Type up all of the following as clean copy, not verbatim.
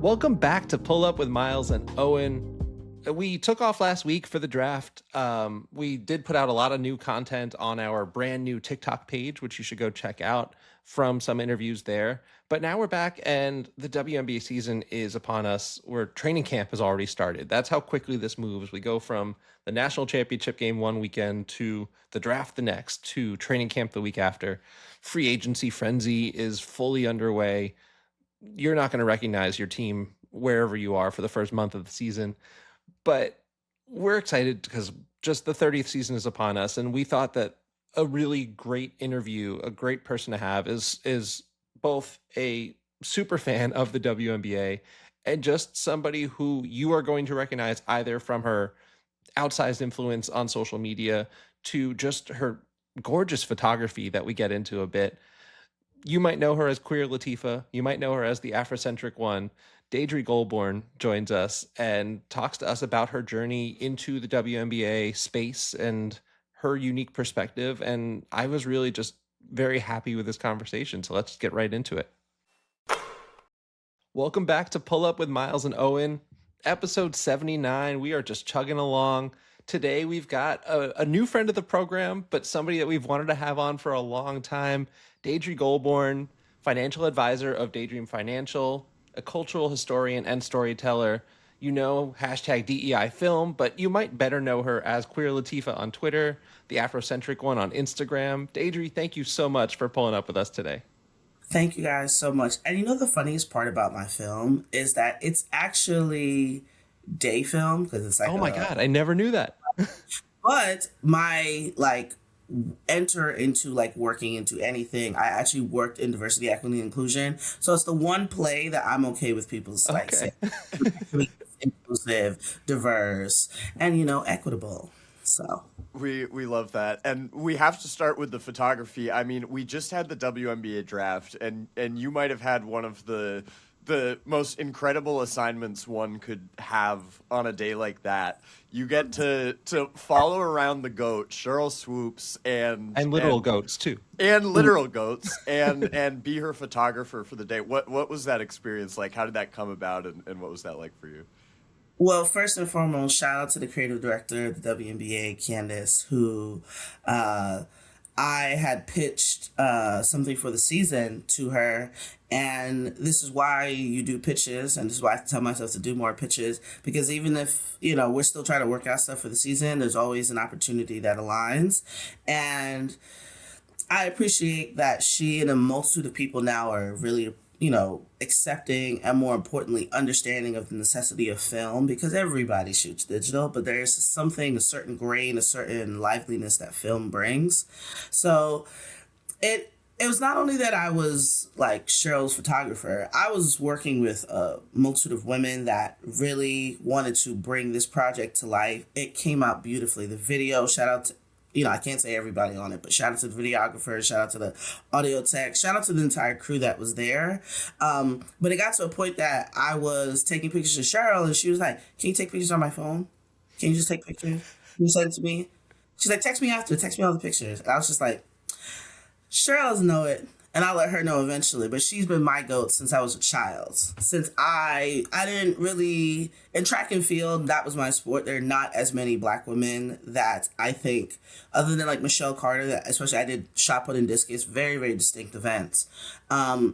Welcome back to Pull Up with Myles and Owen. We took off last week for the draft. We did put out a lot of new content on our brand new TikTok page, which you should go check out from some interviews there. But now we're back and the WNBA season is upon us, where training camp has already started. That's how quickly this moves. We go from the national championship game one weekend to the draft the next to training camp the week after. Free agency frenzy is fully underway. You're not going to recognize your team wherever you are for the first month of the season. But we're excited because just the 30th season is upon us. And we thought that a really great interview, a great person to have is both a super fan of the WNBA and just somebody who you are going to recognize either from her outsized influence on social media to just her gorgeous photography that we get into a bit. You might know her as Queer Latifah. You might know her as the Afrocentric one. Deidree Golbourne joins us and talks to us about her journey into the WNBA space and her unique perspective. And I was really just very happy with this conversation. So let's get right into it. Welcome back to Pull Up with Myles and Owen, episode 79. We are just chugging along. Today, we've got a new friend of the program, but somebody that we've wanted to have on for a long time, Deidree Golbourne, financial advisor of Dei Dream Financial, a cultural historian and storyteller. You know, hashtag DEI film, but you might better know her as Queer Latifah on Twitter, the Afrocentric one on Instagram. Deidree, thank you so much for pulling up with us today. Thank you guys so much. And you know, the funniest part about my film is that it's actually day film because it's like, oh my God, I never knew that. But my enter into working into anything, I actually worked in diversity, equity, and inclusion. So it's the one play that I'm okay with people's saying inclusive, diverse, and equitable. So we love that. And we have to start with the photography. I mean, we just had the WNBA draft, and you might have had one of the most incredible assignments one could have on a day like that. You get to follow around the goat, Sheryl Swoopes, and literal goats too. And literal goats, and be her photographer for the day. What was that experience like? How did that come about, and what was that like for you? Well, first and foremost, shout out to the creative director of the WNBA, Candace, who I had pitched something for the season to her. And this is why you do pitches, and this is why I tell myself to do more pitches, because even if, we're still trying to work out stuff for the season, there's always an opportunity that aligns. And I appreciate that she and a multitude of people now are really accepting and, more importantly, understanding of the necessity of film, because everybody shoots digital, but there's something, a certain grain, a certain liveliness that film brings. So it was not only that I was Sheryl's photographer, I was working with a multitude of women that really wanted to bring this project to life. It came out beautifully. The video, shout out to I can't say everybody on it, but shout out to the videographer, shout out to the audio tech, shout out to the entire crew that was there. But it got to a point that I was taking pictures of Sheryl, and she was like, "Can you take pictures on my phone? Can you just take pictures? Can you send it to me?" She's like, text me all the pictures." And I was just like, Sheryl doesn't know it, and I'll let her know eventually, but she's been my GOAT since I was a child. Since I didn't really, in track and field, that was my sport. There are not as many Black women that I think, other than Michelle Carter, that especially I did shot put and discus, very, very distinct events.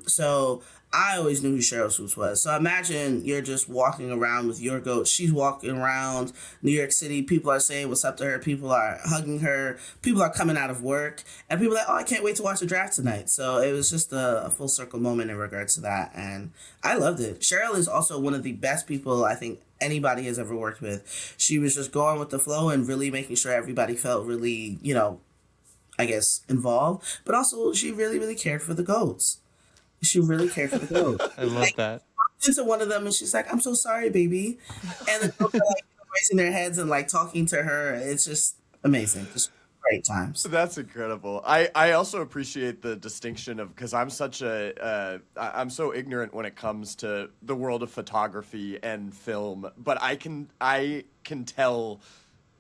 So I always knew who Sheryl Swoopes was. So imagine you're just walking around with your GOAT. She's walking around New York City. People are saying what's up to her. People are hugging her. People are coming out of work. And people are like, "Oh, I can't wait to watch the draft tonight." So it was just a full circle moment in regards to that. And I loved it. Sheryl is also one of the best people I think anybody has ever worked with. She was just going with the flow and really making sure everybody felt really, I guess, involved. But also she really, really cared for the GOATs. She really cared for the GOAT. I love that. Into one of them, and she's like, "I'm so sorry, baby," and the GOATs are raising their heads and talking to her. It's just amazing, just great times. That's incredible. I also appreciate the distinction of, because I'm such I'm so ignorant when it comes to the world of photography and film, but I can tell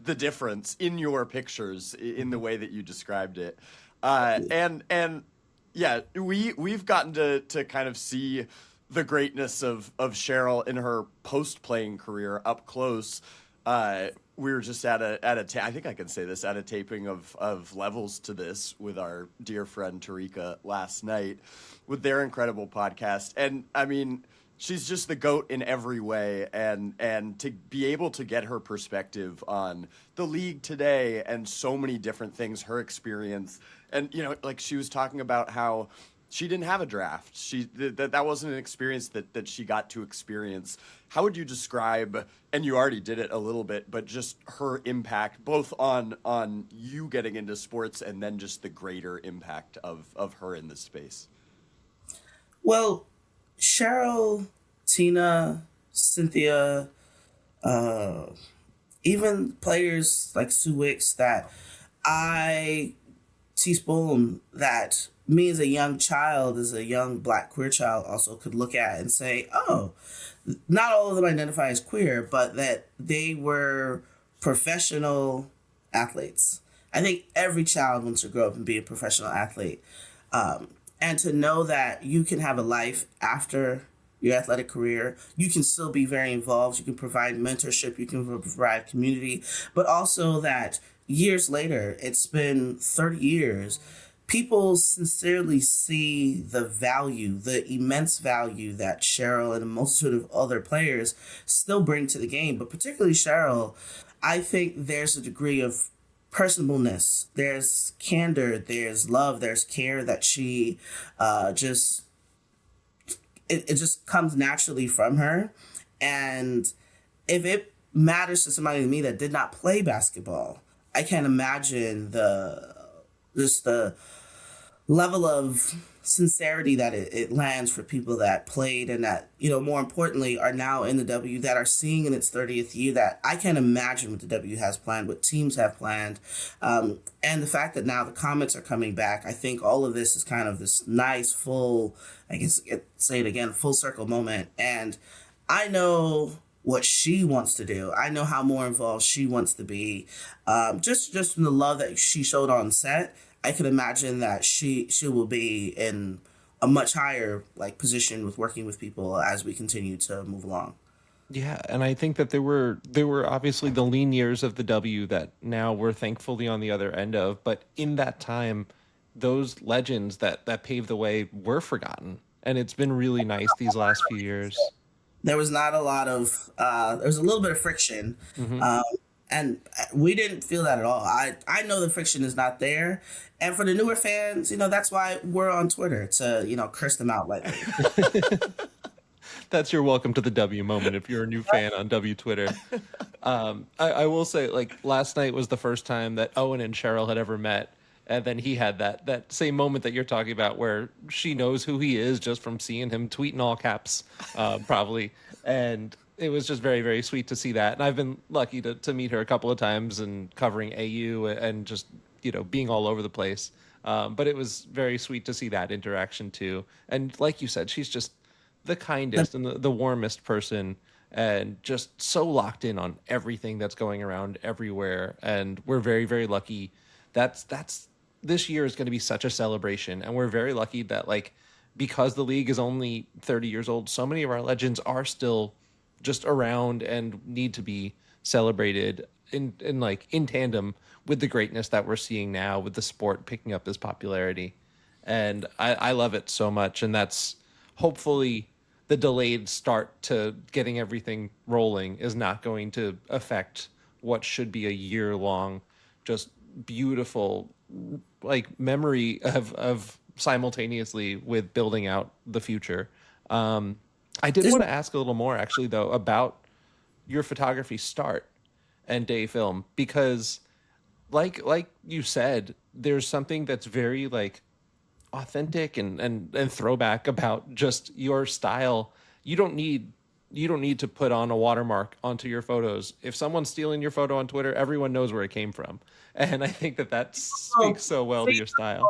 the difference in your pictures in the way that you described it, and. Yeah, we've gotten to kind of see the greatness of Sheryl in her post-playing career up close. We were just at I think I can say this, at a taping of Levels to This with our dear friend Tarika last night with their incredible podcast. And I mean, she's just the GOAT in every way, and to be able to get her perspective on the league today and so many different things, her experience. And, you know, like she was talking about how she didn't have a draft. That wasn't an experience that she got to experience. How would you describe, and you already did it a little bit, but just her impact both on you getting into sports and then just the greater impact of her in this space? Well, Sheryl, Tina, Cynthia, even players like Sue Wicks that I teaspoon that me as a young child, as a young Black queer child, also could look at and say, oh, not all of them identify as queer, but that they were professional athletes. I think every child wants to grow up and be a professional athlete. And to know that you can have a life after your athletic career, you can still be very involved, you can provide mentorship, you can provide community, but also that years later, it's been 30 years, people sincerely see the value, the immense value that Sheryl and a multitude of other players still bring to the game. But particularly Sheryl, I think there's a degree of personableness, there's candor, there's love, there's care that she it just comes naturally from her. And if it matters to somebody like me that did not play basketball, I can't imagine the level of sincerity that it lands for people that played and that, you know, more importantly, are now in the W, that are seeing in its 30th year, that I can't imagine what the W has planned, what teams have planned. And the fact that now the comments are coming back, I think all of this is kind of this nice, full, I guess, say it again, full circle moment. And I know what she wants to do. I know how more involved she wants to be. Just from the love that she showed on set, I could imagine that she will be in a much higher position with working with people as we continue to move along. Yeah, and I think that there were obviously the lean years of the W that now we're thankfully on the other end of, but in that time, those legends that paved the way were forgotten, and it's been really nice these last few years. There was not a lot of there was a little bit of friction. Mm-hmm. And we didn't feel that at all. I know the friction is not there. And for the newer fans, you know, that's why we're on Twitter to, you know, curse them out lightly. That's your welcome to the W moment if you're a new fan on W Twitter. I will say, last night was the first time that Owen and Sheryl had ever met. And then he had that same moment that you're talking about where she knows who he is just from seeing him tweet in all caps, probably. And it was just very, very sweet to see that. And I've been lucky to meet her a couple of times and covering AU and just, you know, being all over the place. But it was very sweet to see that interaction too. And like you said, she's just the kindest and the warmest person and just so locked in on everything that's going around everywhere. And we're very, very lucky. That's this year is going to be such a celebration. And we're very lucky that because the league is only 30 years old, so many of our legends are still just around and need to be celebrated in tandem with the greatness that we're seeing now with the sport picking up this popularity. And I love it so much. And that's hopefully the delayed start to getting everything rolling is not going to affect what should be a year-long, just beautiful, memory of simultaneously with building out the future. I did want to ask a little more, actually, though, about your photography start and Dei Film, because, like you said, there's something that's very authentic and throwback about just your style. You don't need to put on a watermark onto your photos. If someone's stealing your photo on Twitter, everyone knows where it came from. And I think that speaks so well to your style.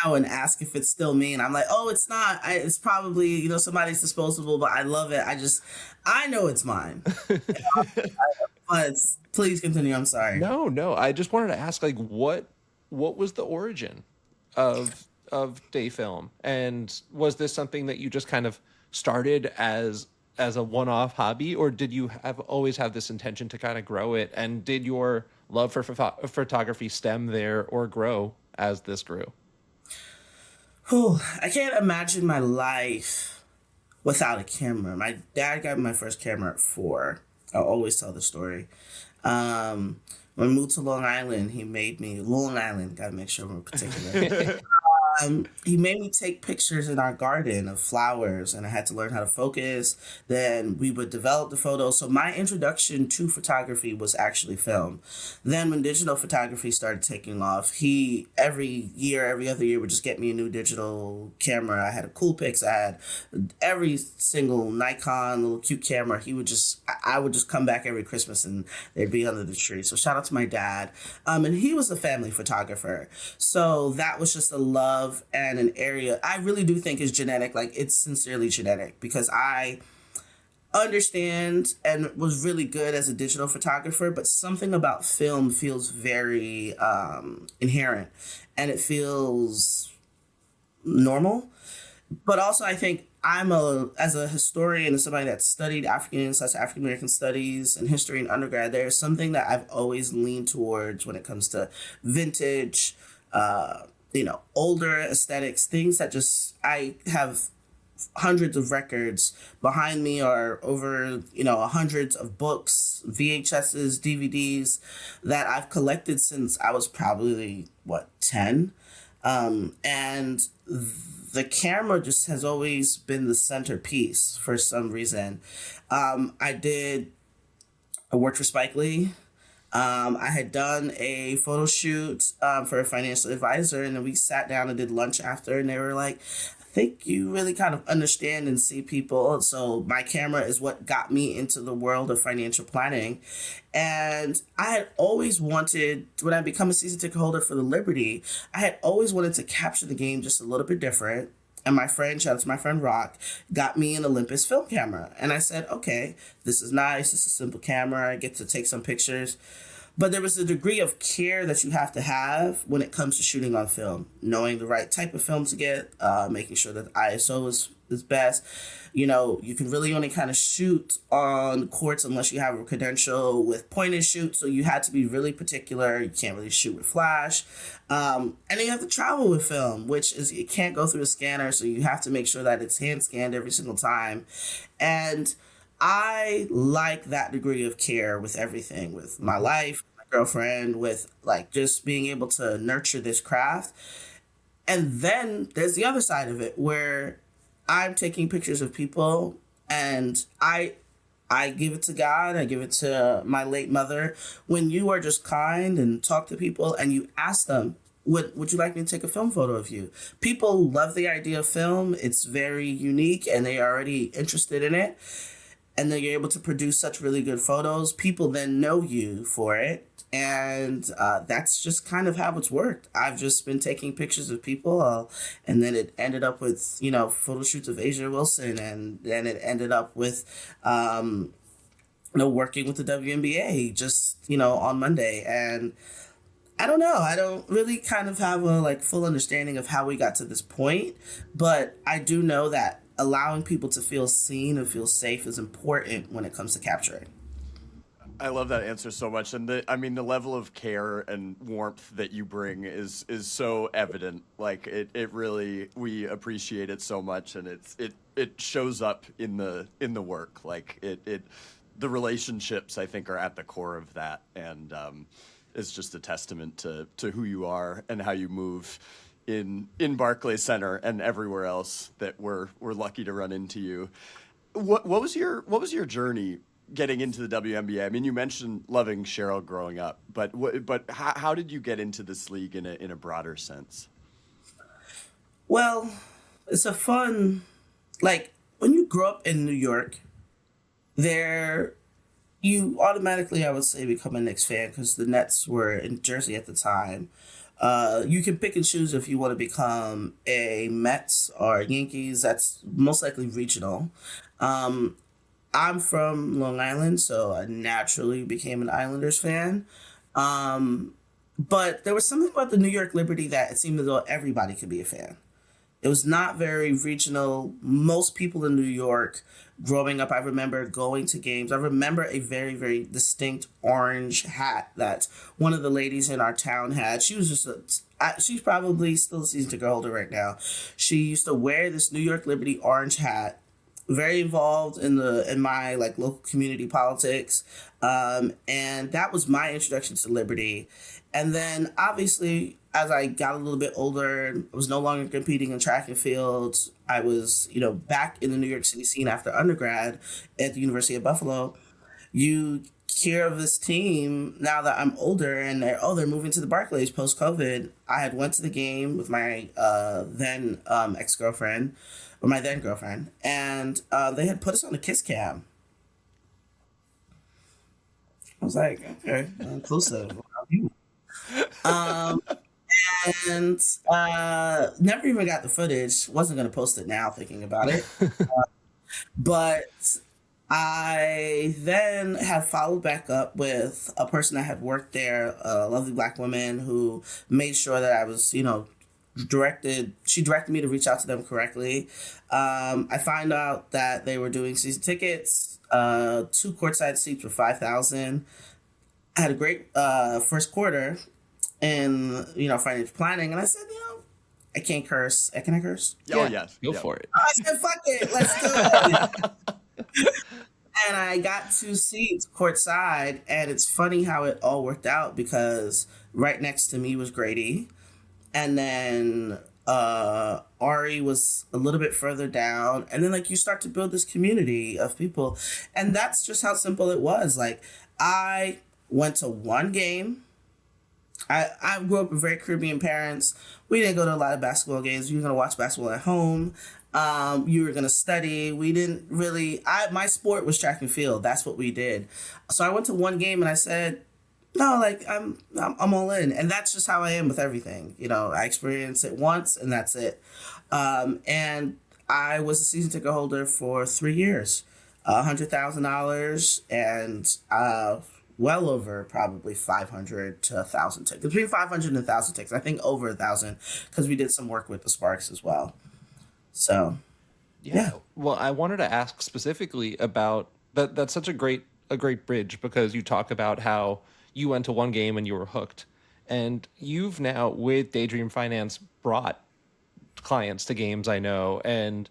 Now and ask if it's still me, and I'm like, oh, it's not. It's probably, you know, somebody's disposable, but I love it. I know it's mine. But please continue. I'm sorry. No. I just wanted to ask, what was the origin of Dei Film, and was this something that you just kind of started as a one-off hobby, or did you always have this intention to kind of grow it? And did your love for photography stem there or grow as this grew? Whew, I can't imagine my life without a camera. My dad got me my first camera at 4. I'll always tell the story. When I moved to Long Island, Long Island, gotta make sure we're particular. He made me take pictures in our garden of flowers, and I had to learn how to focus. Then we would develop the photos. So my introduction to photography was actually film. Then when digital photography started taking off, he every other year would just get me a new digital camera. I had a Coolpix. I had every single Nikon little cute camera. I would just come back every Christmas and they'd be under the tree. So shout out to my dad. And he was a family photographer. So that was just a love and an area I really do think is genetic. Like, it's sincerely genetic, because I understand and was really good as a digital photographer, but something about film feels very inherent, and it feels normal. But also, I think as a historian and somebody that studied African American studies and history in undergrad, there's something that I've always leaned towards when it comes to vintage, older aesthetics, things that I have hundreds of records behind me, or over, hundreds of books, VHSs, DVDs that I've collected since I was probably, 10? And the camera just has always been the centerpiece for some reason. I worked for Spike Lee. I had done a photo shoot for a financial advisor, and then we sat down and did lunch after, and they were like, I think you really kind of understand and see people. So my camera is what got me into the world of financial planning. And I had always wanted, when I become a season ticket holder for the Liberty, I had always wanted to capture the game just a little bit different. And my friend, shout out to my friend Rock, got me an Olympus film camera. And I said, okay, this is nice. It's a simple camera. I get to take some pictures. But there was a degree of care that you have to have when it comes to shooting on film, knowing the right type of film to get, making sure that the ISO is best. You can really only kind of shoot on courts unless you have a credential with point and shoot. So you had to be really particular. You can't really shoot with flash. And then you have to travel with film, which is, it can't go through a scanner. So you have to make sure that it's hand scanned every single time. And I like that degree of care with everything, with my life, my girlfriend, with like just being able to nurture this craft. And then there's the other side of it where I'm taking pictures of people, and I give it to God. I give it to my late mother. When you are just kind and talk to people and you ask them, would you like me to take a film photo of you? People love the idea of film. It's very unique and they are already interested in it. And then you're able to produce such really good photos. People then know you for it. And that's just kind of how it's worked. I've just been taking pictures of people, and then it ended up with, photo shoots of Asia Wilson, and then it ended up with, working with the WNBA just, on Monday. And I don't know. I don't really kind of have a full understanding of how we got to this point, but I do know that allowing people to feel seen and feel safe is important when it comes to capturing. I love that answer so much, and the level of care and warmth that you bring is so evident. Like it really, we appreciate it so much, and it shows up in the work. Like the relationships, I think, are at the core of that, and it's just a testament to who you are and how you move in Barclays Center and everywhere else that we're lucky to run into you. What was your journey getting into the WNBA? I mean, you mentioned loving Sheryl growing up, but how did you get into this league in a broader sense? Well, it's a fun, when you grow up in New York, you automatically, I would say, become a Knicks fan because the Nets were in Jersey at the time. You can pick and choose if you want to become a Mets or Yankees. That's most likely regional. I'm from Long Island, so I naturally became an Islanders fan. But there was something about the New York Liberty that it seemed as though everybody could be a fan. It was not very regional. Most people in New York growing up, I remember going to games. I remember a very, very distinct orange hat that one of the ladies in our town had. She was she's probably still a season ticket holder right now. She used to wear this New York Liberty orange hat, very involved in my like local community politics, and that was my introduction to Liberty. And then obviously, as I got a little bit older, I was no longer competing in track and fields. I was, back in the New York City scene after undergrad at the University of Buffalo. You hear of this team now that I'm older, and they're moving to the Barclays post COVID. I had went to the game with my then ex girlfriend, or my then girlfriend, and they had put us on a kiss cam. I was like, okay, inclusive. Um, and never even got the footage. Wasn't gonna post it now, thinking about it. But I then have followed back up with a person that had worked there, a lovely black woman who made sure that I was, she directed me to reach out to them correctly. I find out that they were doing season tickets, 2 courtside seats for 5,000. I had a great first quarter in, financial planning, and I said, I can't curse. Can I curse? Oh, yes. Go for it. I said, fuck it, let's do it. And I got 2 seats courtside, and it's funny how it all worked out because right next to me was Grady, and then Ari was a little bit further down, and then you start to build this community of people, and that's just how simple it was. I went to one game. I grew up with very Caribbean parents. We didn't go to a lot of basketball games. You were going to watch basketball at home. You were going to study. We didn't really, my sport was track and field. That's what we did. So I went to one game and I said, no, I'm all in. And that's just how I am with everything. I experienced it once and that's it. And I was a season ticket holder for 3 years, $100,000 and, well over probably 500 to 1,000 tickets. Between 500 and 1,000 tickets. I think over 1,000 because we did some work with the Sparks as well. So, yeah. Well, I wanted to ask specifically about that. That's such a great bridge because you talk about how you went to one game and you were hooked, and you've now with Dei Dream Finance brought clients to games. I know, and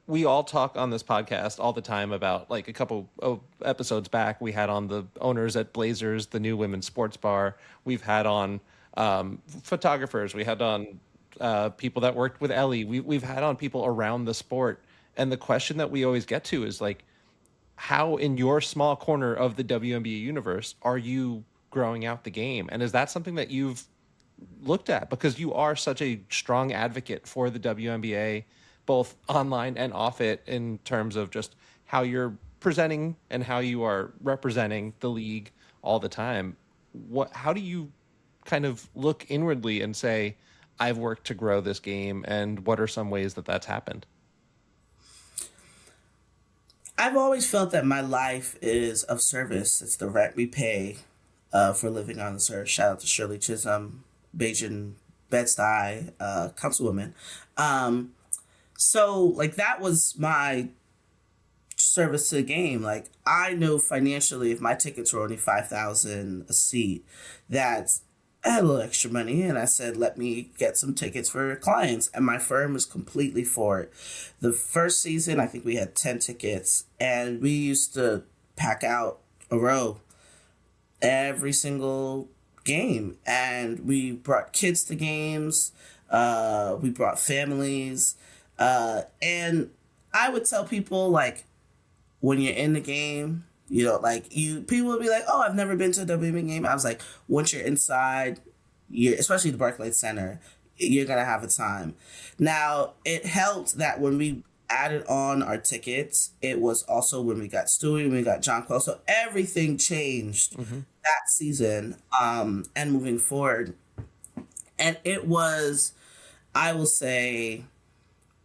we all talk on this podcast all the time about a couple of episodes back we had on the owners at Blazers, the new women's sports bar. We've had on photographers. We had on people that worked with Ehrlich. We've had on people around the sport. And the question that we always get to is how in your small corner of the WNBA universe are you growing out the game? And is that something that you've looked at? Because you are such a strong advocate for the WNBA, both online and off it, in terms of just how you're presenting and how you are representing the league all the time. How do you kind of look inwardly and say, I've worked to grow this game, and what are some ways that that's happened? I've always felt that my life is of service. It's the rent we pay for living on this earth. Shout out to Shirley Chisholm, Bajan Bed-Stuy, councilwoman. So that was my service to the game. I know financially, if my tickets were only 5,000 a seat, that's I had a little extra money, and I said, let me get some tickets for clients, and my firm was completely for it. The first season, I think we had 10 tickets, and we used to pack out a row every single game, and we brought kids to games, we brought families, and I would tell people, when you're in the game, people would be like, oh, I've never been to a WNBA game. I was like, once you're inside, especially the Barclays Center, you're going to have a time. Now, it helped that when we added on our tickets, it was also when we got Stewie, when we got John Cole. So everything changed that season and moving forward. And it was, I will say,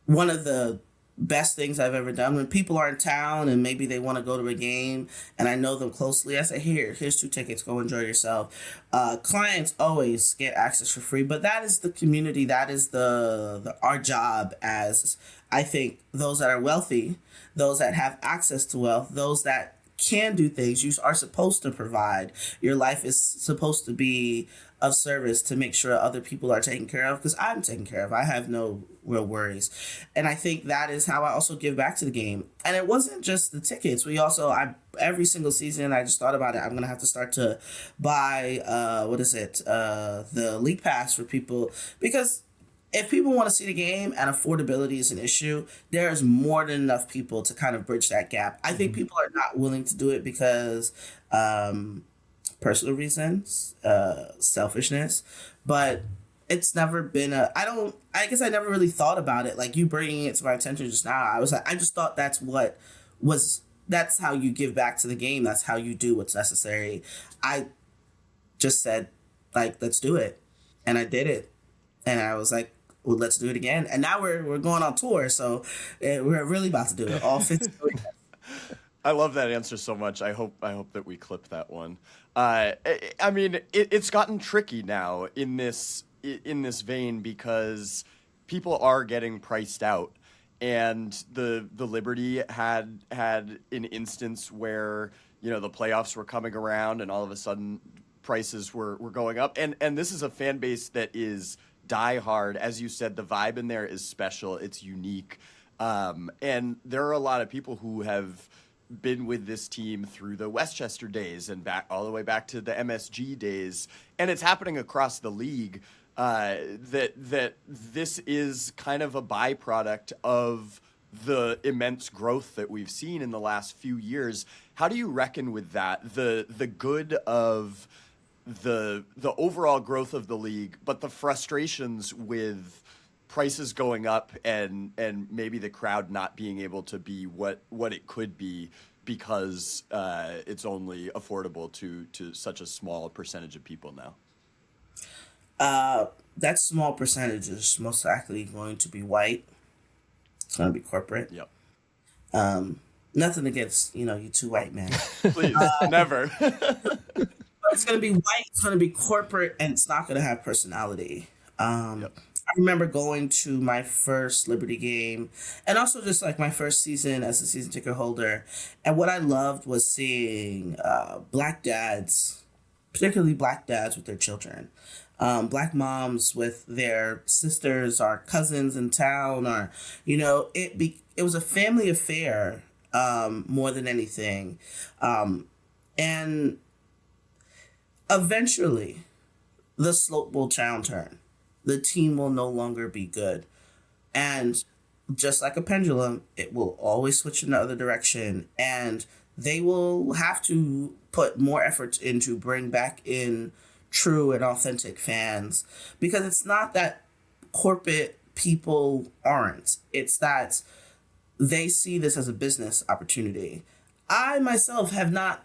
one of the best things I've ever done. When people are in town and maybe they want to go to a game and I know them closely, I say, here's 2 tickets, go enjoy yourself. Clients always get access for free, but that is the community. That is the our job as, I think, those that are wealthy, those that have access to wealth, those that can do things. You are supposed to provide. Your life is supposed to be of service to make sure other people are taken care of, because I'm taken care of. I have no real worries. And I think that is how I also give back to the game. And it wasn't just the tickets. We also, every single season, I just thought about it. I'm going to have to start to buy, the League Pass for people, because if people want to see the game and affordability is an issue, there's more than enough people to kind of bridge that gap. I think people are not willing to do it because personal reasons, selfishness, but it's never been I guess I never really thought about it. Like, you bringing it to my attention just now, I just thought that's how you give back to the game. That's how you do what's necessary. I just said, like, let's do it. And I did it. And I was like, well, let's do it again. And now we're going on tour. So we're really about to do it. All 50. I love that answer so much. I hope that we clip that one. I mean, it's gotten tricky now in this vein, because people are getting priced out, and the Liberty had an instance where, you know, the playoffs were coming around and all of a sudden prices were going up, and this is a fan base that is diehard. As you said, the vibe in there is special. It's unique, and there are a lot of people who have been with this team through the Westchester days and back all the way back to the MSG days, and it's happening across the league. That this is kind of a byproduct of the immense growth that we've seen in the last few years. How do you reckon with that? The good of the overall growth of the league, but the frustrations with prices going up and maybe the crowd not being able to be what it could be because it's only affordable to such a small percentage of people now. That small percentage is most likely going to be white. It's going to be corporate. Yep. Nothing against, you two white men. Please, never. But it's going to be white, it's going to be corporate, and it's not going to have personality. Yep. I remember going to my first Liberty game, and also just like my first season as a season ticket holder. And what I loved was seeing Black dads, particularly Black dads with their children. Black moms with their sisters or cousins in town, or it was a family affair more than anything, and eventually the slope will downturn. The team will no longer be good, and just like a pendulum, it will always switch in the other direction, and they will have to put more efforts in to bring back in true and authentic fans, because it's not that corporate people aren't. It's that they see this as a business opportunity. I myself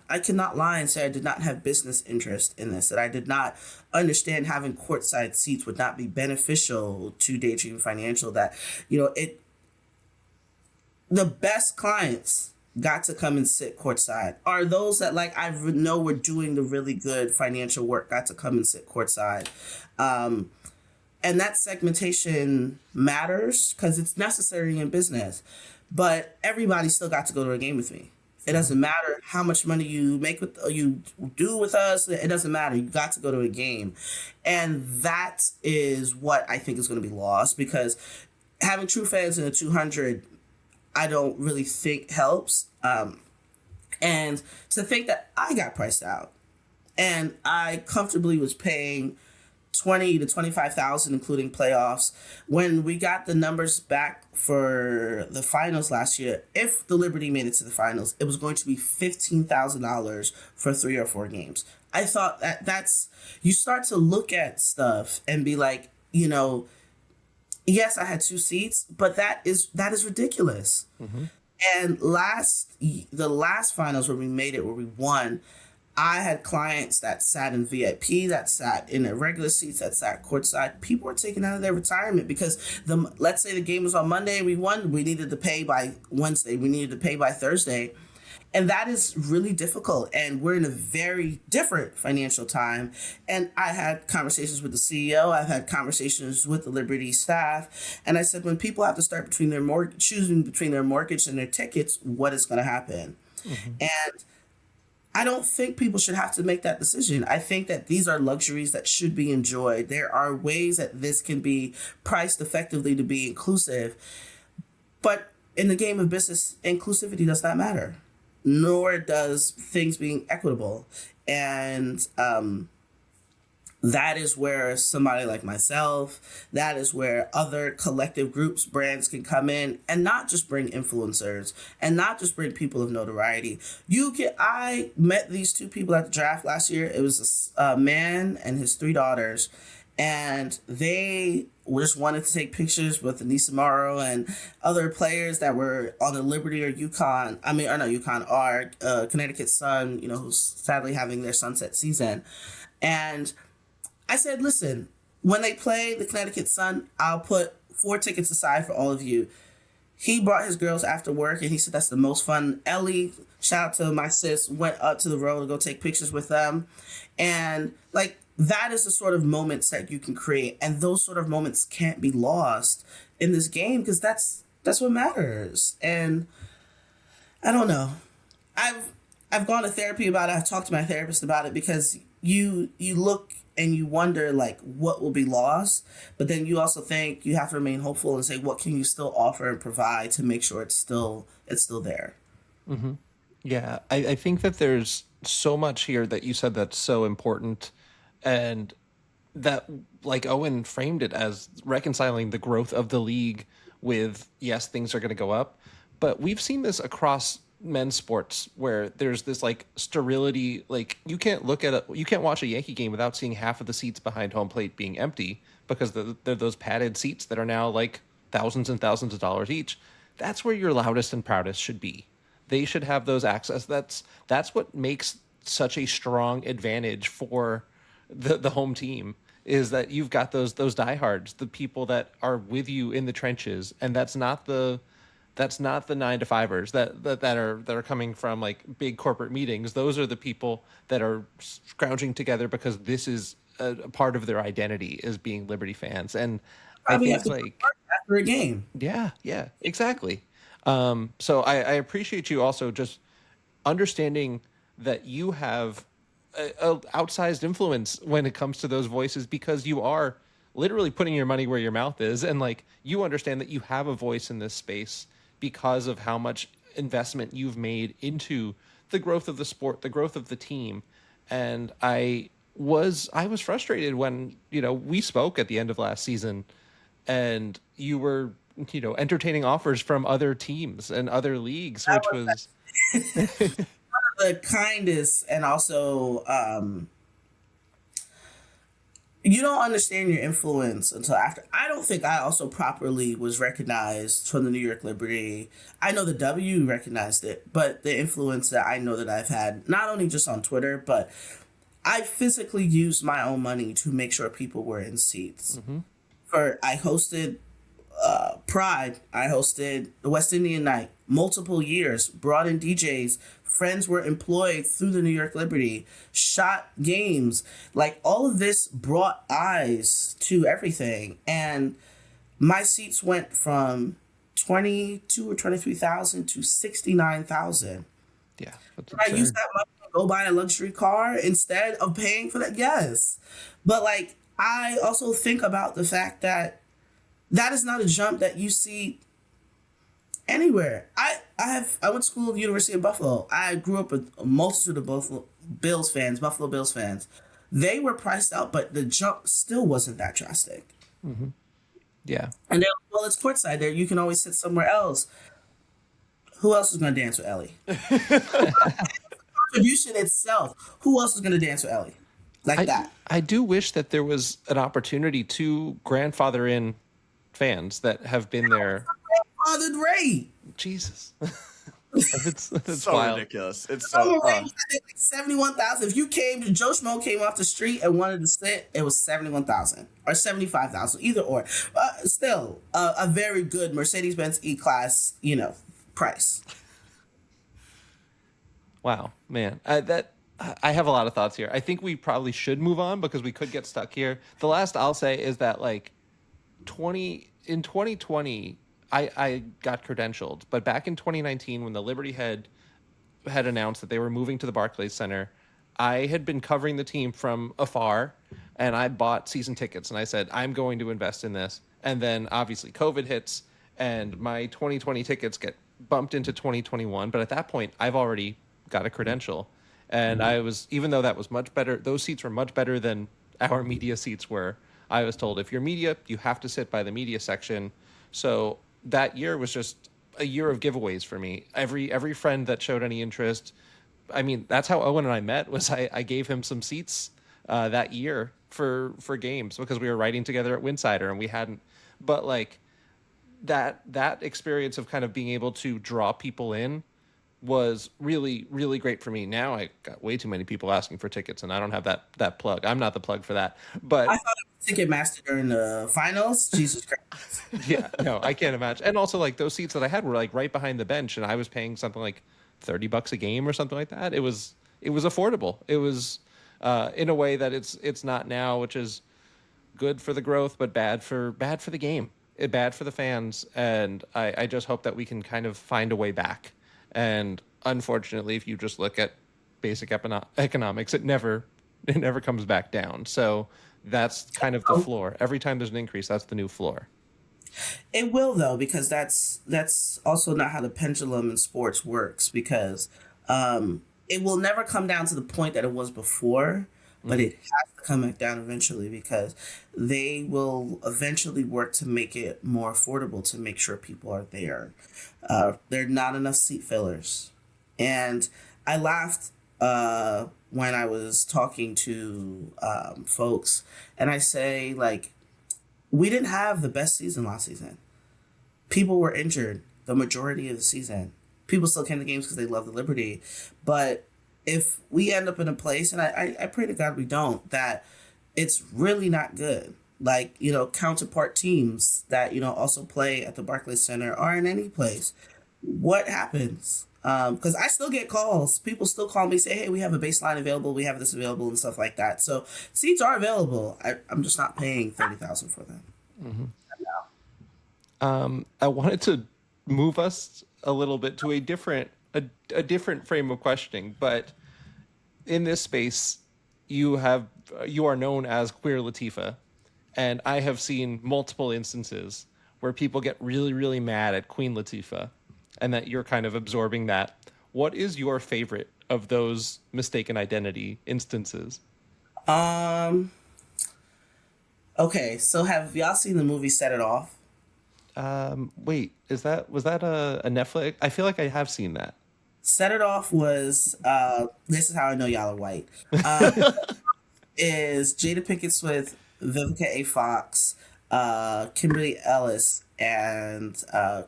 I cannot lie and say I did not have business interest in this, that I did not understand having courtside seats would not be beneficial to Dei Dream Financial, that, the best clients got to come and sit courtside, or those that I know were doing the really good financial work got to come and sit courtside. And that segmentation matters because it's necessary in business, but everybody still got to go to a game with me. It doesn't matter how much money you do with us. It doesn't matter. You got to go to a game. And that is what I think is going to be lost, because having true fans in the 200, I don't really think helps. And to think that I got priced out and I comfortably was paying $20,000 to $25,000, including playoffs. When we got the numbers back for the finals last year, if the Liberty made it to the finals, it was going to be $15,000 for 3 or 4 games. I thought that's, you start to look at stuff and be like, yes, I had 2 seats, but that is ridiculous. Mm-hmm. And the last finals where we made it, where we won, I had clients that sat in VIP, that sat in their regular seats, that sat courtside. People were taken out of their retirement because let's say the game was on Monday and we won. We needed to pay by Wednesday. We needed to pay by Thursday. And that is really difficult. And we're in a very different financial time. And I had conversations with the CEO. I've had conversations with the Liberty staff. And I said, when people have to start choosing between their mortgage and their tickets, what is going to happen? And I don't think people should have to make that decision. I think that these are luxuries that should be enjoyed. There are ways that this can be priced effectively to be inclusive. But in the game of business, inclusivity does not matter, nor does things being equitable. And that is where somebody like myself, that is where other collective groups, brands can come in and not just bring influencers and not just bring people of notoriety. I met these two people at the draft last year. It was a man and his 3 daughters, and they just wanted to take pictures with Anissa Morrow and other players that were on the Liberty or Connecticut Sun, who's sadly having their sunset season. And I said, listen, when they play the Connecticut Sun, I'll put 4 tickets aside for all of you. He brought his girls after work, and he said that's the most fun. Ellie, shout out to my sis, went up to the road to go take pictures with them. And that is the sort of moments that you can create. And those sort of moments can't be lost in this game, because that's what matters. And I don't know. I've gone to therapy about it. I've talked to my therapist about it, because you look and you wonder what will be lost, but then you also think you have to remain hopeful and say, what can you still offer and provide to make sure it's still there. Mm-hmm. Yeah, I think that there's so much here that you said that's so important, and that Owen framed it as reconciling the growth of the league with, yes, things are going to go up, but we've seen this across men's sports where there's this sterility. You can't watch a Yankee game without seeing half of the seats behind home plate being empty, because they're those padded seats that are now thousands and thousands of dollars each. That's where your loudest and proudest should be. They should have those access. That's what makes such a strong advantage for the home team, is that you've got those diehards, the people that are with you in the trenches, and that's not the 9-to-5ers that are coming from big corporate meetings. Those are the people that are scrounging together because this is a part of their identity as being Liberty fans. And I think after a game. Yeah, exactly. So I appreciate you also just understanding that you have a outsized influence when it comes to those voices, because you are literally putting your money where your mouth is, and you understand that you have a voice in this space because of how much investment you've made into the growth of the sport, the growth of the team. And I was frustrated when, we spoke at the end of last season and you were, entertaining offers from other teams and other leagues, which was one of the kindest. And also, you don't understand your influence until after. I don't think I also properly was recognized from the New York Liberty. I know the W recognized it, but the influence that I know that I've had, not only just on Twitter, but I physically used my own money to make sure people were in seats. Mm-hmm. I hosted Pride. I hosted the West Indian Night multiple years, brought in DJs. Friends were employed through the New York Liberty, shot games. All of this brought eyes to everything. And my seats went from 22 or 23,000 to 69,000. Yeah. Did I use that money to go buy a luxury car instead of paying for that? Yes. But I also think about the fact that is not a jump that you see anywhere. I went to school at the University of Buffalo. I grew up with a multitude of Buffalo Bills fans. They were priced out, but the jump still wasn't that drastic. Mm-hmm. Yeah. And then, it's courtside there. You can always sit somewhere else. Who else is going to dance with Ellie? Contribution itself. Who else is going to dance with Ellie? That. I do wish that there was an opportunity to grandfather in fans that have been there. Grandfathered Ray. Jesus. It's So wild. ridiculous. It's Minimum so. rate was, I think, like 71,000. If you Joe Schmo came off the street and wanted to sit, it was 71,000 or 75,000, either or. Still, a very good Mercedes-Benz E-Class, price. Wow, man. I have a lot of thoughts here. I think we probably should move on because we could get stuck here. The last I'll say is that like 2020 I got credentialed, but back in 2019 when the Liberty had announced that they were moving to the Barclays Center, I had been covering the team from afar and I bought season tickets and I said I'm going to invest in this. And then obviously COVID hits and my 2020 tickets get bumped into 2021, but at that point I've already got a credential. And I was, even though that was much better, those seats were much better than our media seats were. I was told if you're media, you have to sit by the media section. So that year was just a year of giveaways for me. Every friend that showed any interest, I mean, that's how Owen and I met. Was I gave him some seats that year for games because we were writing together at Winsider and we hadn't. But like that experience of kind of being able to draw people in was really, really great for me. Now I got way too many people asking for tickets, and I don't have that plug. I'm not the plug for that. But I thought it was Ticketmaster during the finals. Jesus Christ. yeah, no, I can't imagine. And also, like those seats that I had were like right behind the bench, and I was paying something like $30 a game or something like that. It was affordable. It was in a way that it's not now, which is good for the growth, but bad for the game. Bad for the fans, and I just hope that we can kind of find a way back. And unfortunately, if you just look at basic economics, it never comes back down. So that's kind of the floor. Every time there's an increase, that's the new floor. It will though, because that's also not how the pendulum in sports works. Because it will never come down to the point that it was before, but it has to come back down eventually because they will eventually work to make it more affordable to make sure people are there. There are not enough seat fillers. And I laughed when I was talking to folks, and I say, like, we didn't have the best season last season. People were injured the majority of the season. People still came to games because they love the Liberty. But if we end up in a place, and I pray to God we don't, that it's really not good. Like, counterpart teams that, also play at the Barclays Center or in any place. What happens? Because I still get calls. People still call me, say, hey, we have a baseline available. We have this available and stuff like that. So seats are available. I'm just not paying $30,000 for them. Mm-hmm. I wanted to move us a little bit to a different frame of questioning, but in this space, you are known as Queer Latifah, and I have seen multiple instances where people get really, really mad at Queen Latifah, and that you're kind of absorbing that. What is your favorite of those mistaken identity instances? Okay, so have y'all seen the movie Set It Off? Wait, was that a Netflix? I feel like I have seen that. Set It Off was this is how I know y'all are white. Is Jada Pinkett Smith, Vivica A. Fox, Kimberly Ellis, and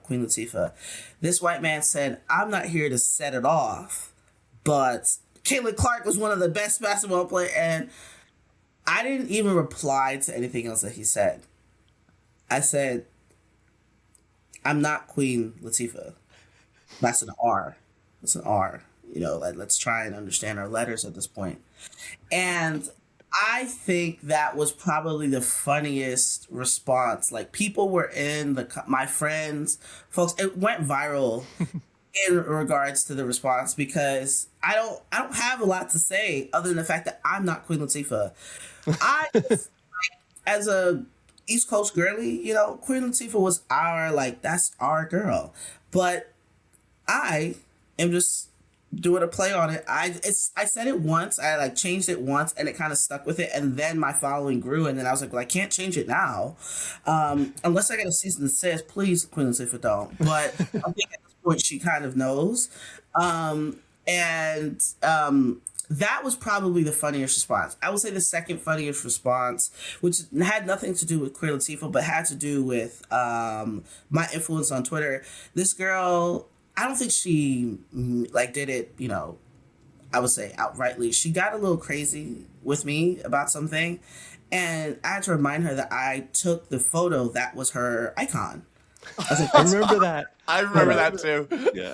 Queen Latifah. This white man said, I'm not here to set it off, but Caitlin Clark was one of the best basketball players, and I didn't even reply to anything else that he said. I said, I'm not Queen Latifah. That's an R. It's an R. Let's try and understand our letters at this point. And I think that was probably the funniest response. Like, people were my friends, folks, it went viral in regards to the response because I don't have a lot to say other than the fact that I'm not Queen Latifah. As a East Coast girly, Queen Latifah was that's our girl. But I am just doing a play on it. I said it once, I changed it once, and it kind of stuck with it, and then my following grew, and then I was like, well, I can't change it now. Unless I get a cease and desist, please, Queen Latifah, don't. But I think at this point she kind of knows. That was probably the funniest response. I would say the second funniest response, which had nothing to do with Queer Latifah, but had to do with my influence on Twitter. This girl I don't think she like did it, I would say outrightly. She got a little crazy with me about something, and I had to remind her that I took the photo that was her icon. I was like, I remember that. I remember that too. Yeah.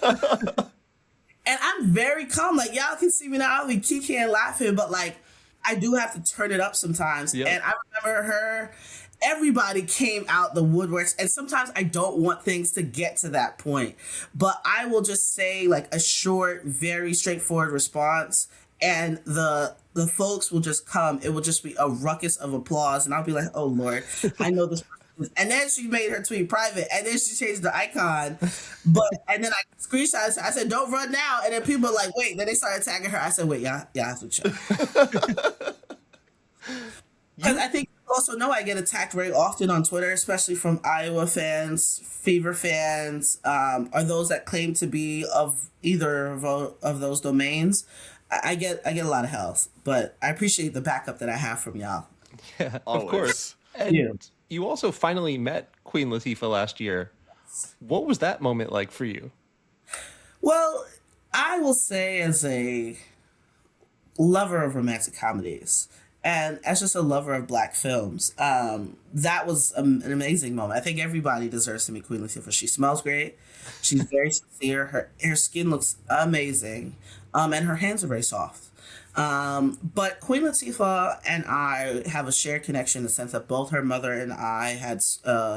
and I'm very calm. Like, y'all can see me now, I'll be kicking and laughing, but like, I do have to turn it up sometimes. Yep. And I remember her. Everybody came out the woodworks, and sometimes I don't want things to get to that point, but I will just say like a short, very straightforward response, and the folks will just come. It will just be a ruckus of applause, and I'll be like, "Oh Lord, I know this." And then she made her tweet private, and then she changed the icon. And then I screenshot it. I said, "Don't run now." And then people are like, "Wait." Then they started tagging her. I said, "Wait, y'all have to check." Because I think you also know I get attacked very often on Twitter, especially from Iowa fans, Fever fans, or those that claim to be of either of those domains. I get a lot of hell, but I appreciate the backup that I have from y'all. Yeah, Always. of course. And you also finally met Queen Latifah last year. What was that moment like for you? Well, I will say, as a lover of romantic comedies and as just a lover of Black films, that was an amazing moment. I think everybody deserves to meet Queen Latifah. She smells great. She's very sincere. Her skin looks amazing, and her hands are very soft. But Queen Latifah and I have a shared connection in the sense that both her mother and I had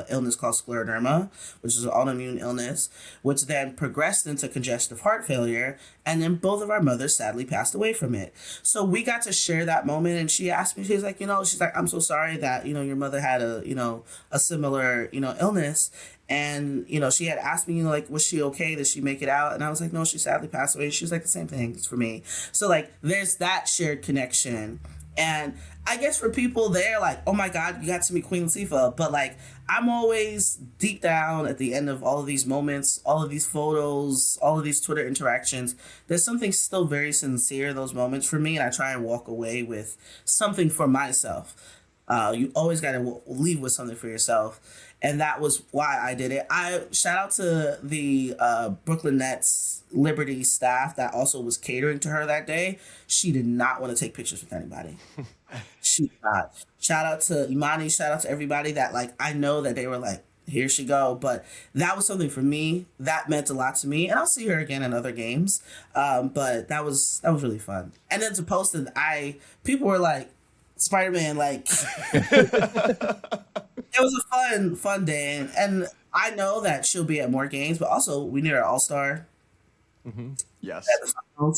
illness called scleroderma, which is an autoimmune illness, which then progressed into congestive heart failure. And then both of our mothers sadly passed away from it. So we got to share that moment. And she asked me, she's like, I'm so sorry that, your mother had a similar, illness. And, she had asked me, like, was she okay? Did she make it out? And I was like, no, she sadly passed away. She was like, the same thing for me. So, like, there's that shared connection. And I guess for people there, like, oh my God, you got to meet Queen Latifah. But, like, I'm always deep down at the end of all of these moments, all of these photos, all of these Twitter interactions, there's something still very sincere in those moments for me. And I try and walk away with something for myself. You always got to leave with something for yourself. And that was why I did it. I shout out to the Brooklyn Nets Liberty staff that also was catering to her that day. She did not want to take pictures with anybody. She did not. Shout out to Imani. Shout out to everybody that, like, I know that they were like, here she go. But that was something for me. That meant a lot to me. And I'll see her again in other games. But that was really fun. And then to post it, people were like, Spider-Man, like... It was a fun day, and I know that she'll be at more games, but also we need our All-Star. Mm-hmm. Yes.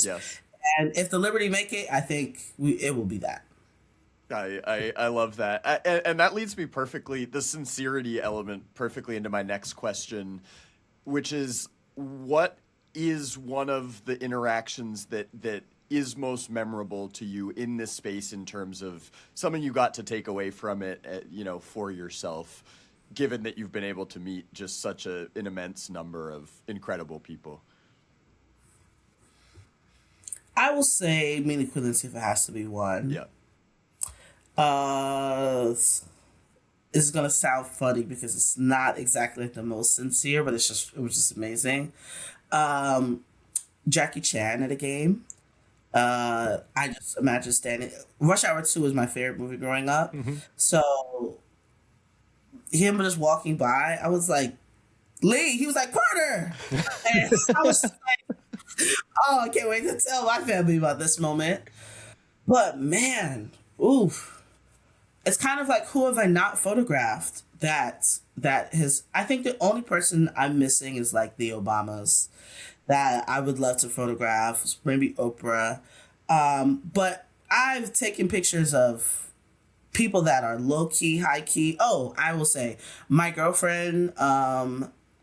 Yes. And if the Liberty make it, I think it will be that. I love that. And that leads me perfectly, the sincerity element, perfectly into my next question, which is, what is one of the interactions that is most memorable to you in this space in terms of something you got to take away from it, for yourself, given that you've been able to meet just such an immense number of incredible people? I will say meeting Queen Latifah has to be one. Yeah. This is going to sound funny because it's not exactly like the most sincere, but it was just amazing. Jackie Chan at a game. I just imagine standing. Rush Hour 2 was my favorite movie growing up. Mm-hmm. So him just walking by, I was like, Lee. He was like, Carter. And I was like, oh, I can't wait to tell my family about this moment. But man, oof. It's kind of like, who have I not photographed that I think the only person I'm missing is like the Obamas that I would love to photograph, maybe Oprah. But I've taken pictures of people that are low-key, high-key. Oh, I will say, my girlfriend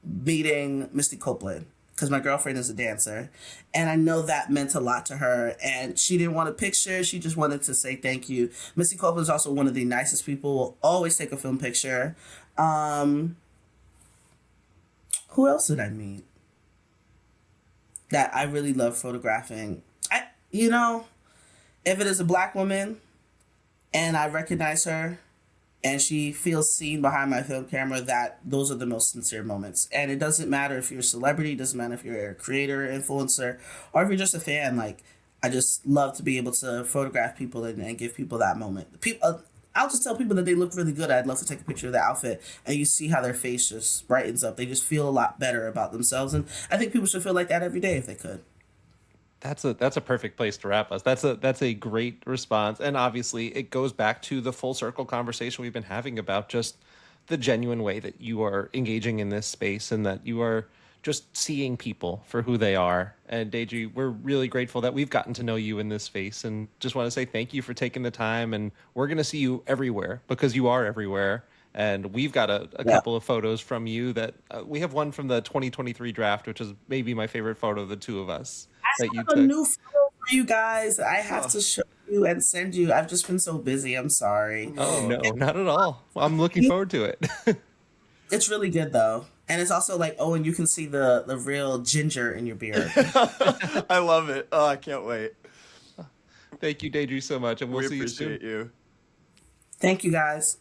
meeting Misty Copeland, because my girlfriend is a dancer. And I know that meant a lot to her. And she didn't want a picture. She just wanted to say thank you. Misty Copeland is also one of the nicest people, will always take a film picture. Who else did I meet that I really love photographing? If it is a Black woman and I recognize her and she feels seen behind my film camera, that those are the most sincere moments. And it doesn't matter if you're a celebrity, it doesn't matter if you're a creator, influencer, or if you're just a fan. Like, I just love to be able to photograph people and give people that moment. I'll just tell people that they look really good. I'd love to take a picture of their outfit, and you see how their face just brightens up. They just feel a lot better about themselves, and I think people should feel like that every day if they could. That's a perfect place to wrap us. That's a great response. And obviously it goes back to the full circle conversation we've been having about just the genuine way that you are engaging in this space and that you are just seeing people for who they are. And Deidree, we're really grateful that we've gotten to know you in this space, and just want to say thank you for taking the time. And we're going to see you everywhere because you are everywhere. And we've got a couple of photos from you that we have one from the 2023 draft, which is maybe my favorite photo of the two of us. I have a new photo for you guys. I have to show you and send you. I've just been so busy. I'm sorry. Oh, no, not at all. Well, I'm looking forward to it. It's really good, though. And it's also like, oh, and you can see the real ginger in your beard. I love it. Oh, I can't wait. Thank you, Deidree, so much. And we'll see you soon. We appreciate you. Thank you, guys.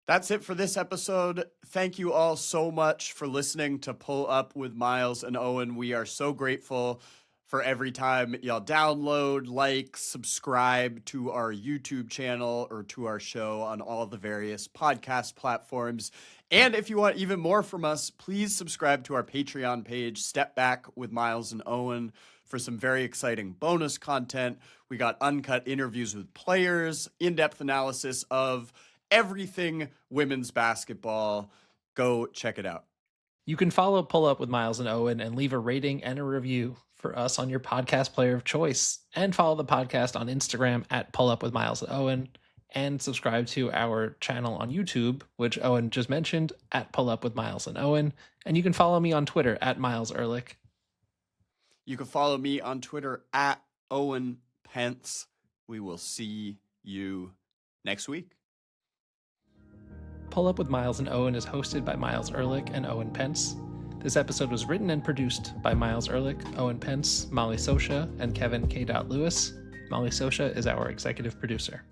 That's it for this episode. Thank you all so much for listening to Pull Up with Myles and Owen. We are so grateful for every time y'all download, like, subscribe to our YouTube channel or to our show on all the various podcast platforms. And if you want even more from us, please subscribe to our Patreon page, Step Back with Myles and Owen, for some very exciting bonus content. We got uncut interviews with players, in-depth analysis of everything women's basketball. Go check it out. You can follow Pull Up with Myles and Owen and leave a rating and a review for us on your podcast player of choice. And follow the podcast on Instagram at Pull Up with Myles and Owen. And subscribe to our channel on YouTube, which Owen just mentioned, at Pull Up with Myles and Owen. And you can follow me on Twitter at Myles Ehrlich. You can follow me on Twitter at Owen Pence. We will see you next week. Pull Up with Myles and Owen is hosted by Myles Ehrlich and Owen Pence. This episode was written and produced by Myles Ehrlich, Owen Pence, Molly Socha, and Kevin Kdot Lewis. Molly Socha is our executive producer.